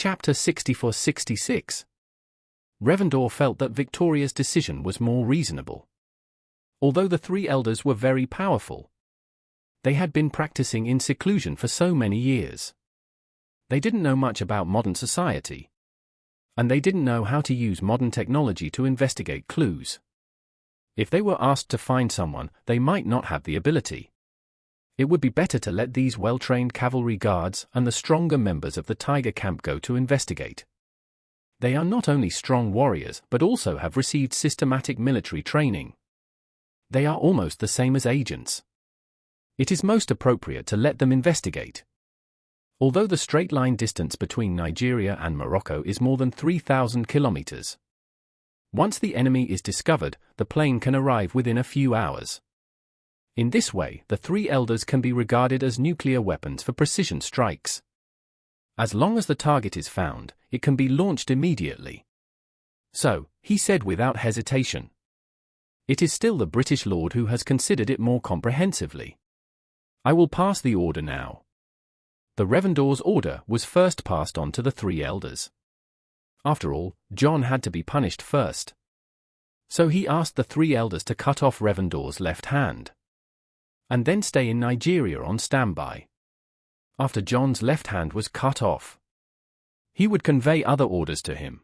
Chapter 64-66. Revendor felt that Victoria's decision was more reasonable. Although the three elders were very powerful, they had been practicing in seclusion for so many years. They didn't know much about modern society, and they didn't know how to use modern technology to investigate clues. If they were asked to find someone, they might not have the ability. It would be better to let these well-trained cavalry guards and the stronger members of the Tiger Camp go to investigate. They are not only strong warriors but also have received systematic military training. They are almost the same as agents. It is most appropriate to let them investigate. Although the straight-line distance between Nigeria and Morocco is more than 3,000 kilometers. Once the enemy is discovered, the plane can arrive within a few hours. In this way, the three elders can be regarded as nuclear weapons for precision strikes. As long as the target is found, it can be launched immediately. So, he said without hesitation. It is still the British Lord who has considered it more comprehensively. I will pass the order now. The Revendor's order was first passed on to the three elders. After all, John had to be punished first. So he asked the three elders to cut off Revendor's left hand, and then stay in Nigeria on standby. After John's left hand was cut off, he would convey other orders to him.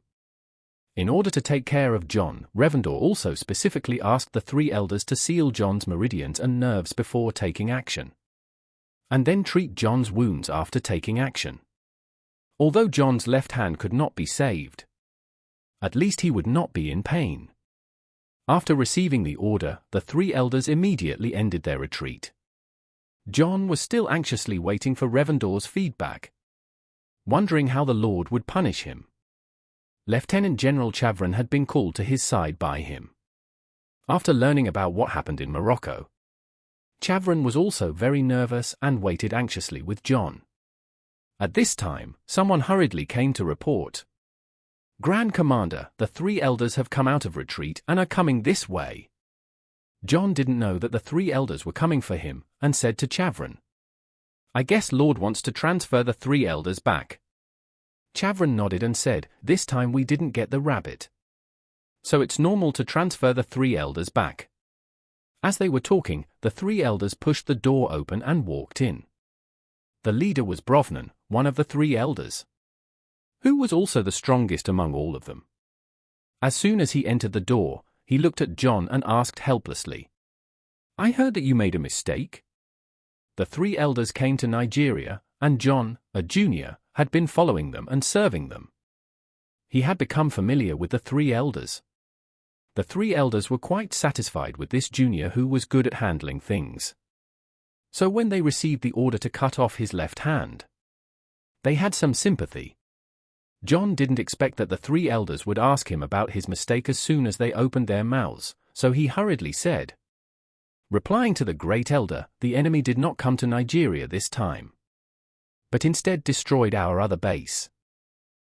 In order to take care of John, Revendor also specifically asked the three elders to seal John's meridians and nerves before taking action, and then treat John's wounds after taking action. Although John's left hand could not be saved, at least he would not be in pain. After receiving the order, the three elders immediately ended their retreat. John was still anxiously waiting for Revendor's feedback, wondering how the Lord would punish him. Lieutenant General Chavran had been called to his side by him. After learning about what happened in Morocco, Chavran was also very nervous and waited anxiously with John. At this time, someone hurriedly came to report. Grand Commander, the three elders have come out of retreat and are coming this way. John didn't know that the three elders were coming for him, and said to Chavran, I guess Lord wants to transfer the three elders back. Chavran nodded and said, this time we didn't get the rabbit, so it's normal to transfer the three elders back. As they were talking, the three elders pushed the door open and walked in. The leader was Brovnan, one of the three elders, who was also the strongest among all of them. As soon as he entered the door, he looked at John and asked helplessly, I heard that you made a mistake? The three elders came to Nigeria, and John, a junior, had been following them and serving them. He had become familiar with the three elders. The three elders were quite satisfied with this junior who was good at handling things. So when they received the order to cut off his left hand, they had some sympathy. John didn't expect that the three elders would ask him about his mistake as soon as they opened their mouths, so he hurriedly said, replying to the great elder, the enemy did not come to Nigeria this time, but instead destroyed our other base.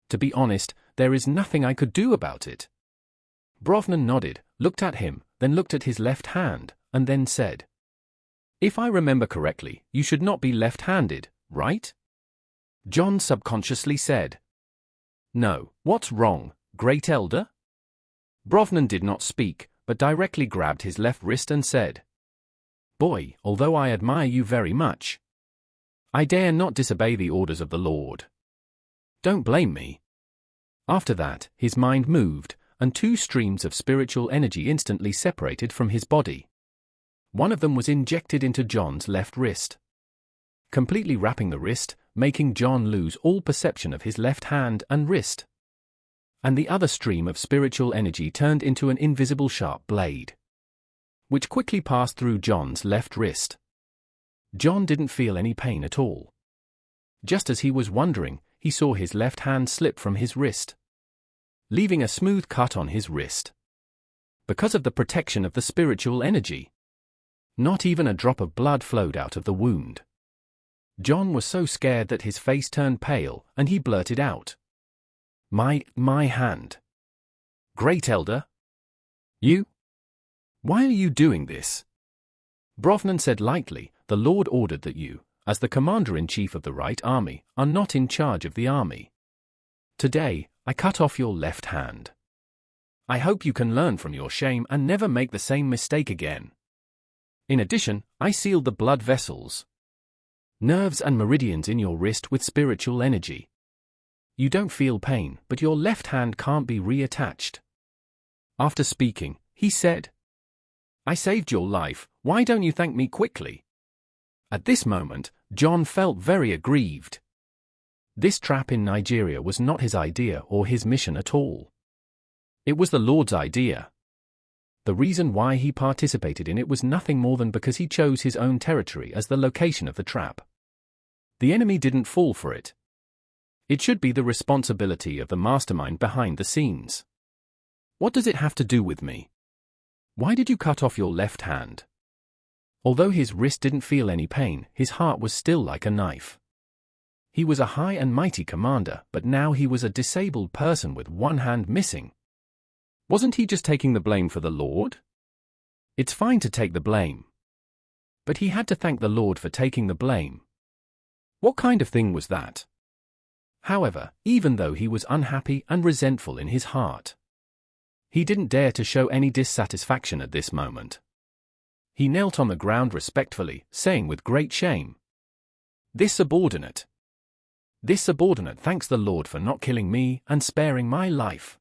To be honest, there is nothing I could do about it. Brovnan nodded, looked at him, then looked at his left hand, and then said, if I remember correctly, you should not be left-handed, right? John subconsciously said, no, what's wrong, Great Elder? Brovnan did not speak, but directly grabbed his left wrist and said, boy, although I admire you very much, I dare not disobey the orders of the Lord. Don't blame me. After that, his mind moved, and two streams of spiritual energy instantly separated from his body. One of them was injected into John's left wrist, completely wrapping the wrist, making John lose all perception of his left hand and wrist. And the other stream of spiritual energy turned into an invisible sharp blade, which quickly passed through John's left wrist. John didn't feel any pain at all. Just as he was wondering, he saw his left hand slip from his wrist, leaving a smooth cut on his wrist. Because of the protection of the spiritual energy, not even a drop of blood flowed out of the wound. John was so scared that his face turned pale, and he blurted out, My hand. Great Elder? You? Why are you doing this? Brovnan said lightly, the Lord ordered that you, as the Commander-in-Chief of the Right Army, are not in charge of the army. Today, I cut off your left hand. I hope you can learn from your shame and never make the same mistake again. In addition, I sealed the blood vessels, nerves and meridians in your wrist with spiritual energy. You don't feel pain, but your left hand can't be reattached." After speaking, he said, "I saved your life, why don't you thank me quickly?" At this moment, John felt very aggrieved. This trap in Nigeria was not his idea or his mission at all. It was the Lord's idea. The reason why he participated in it was nothing more than because he chose his own territory as the location of the trap. The enemy didn't fall for it. It should be the responsibility of the mastermind behind the scenes. What does it have to do with me? Why did you cut off your left hand? Although his wrist didn't feel any pain, his heart was still like a knife. He was a high and mighty commander, but now he was a disabled person with one hand missing. Wasn't he just taking the blame for the Lord? It's fine to take the blame. But he had to thank the Lord for taking the blame. What kind of thing was that? However, even though he was unhappy and resentful in his heart, he didn't dare to show any dissatisfaction at this moment. He knelt on the ground respectfully, saying with great shame, This subordinate thanks the Lord for not killing me and sparing my life."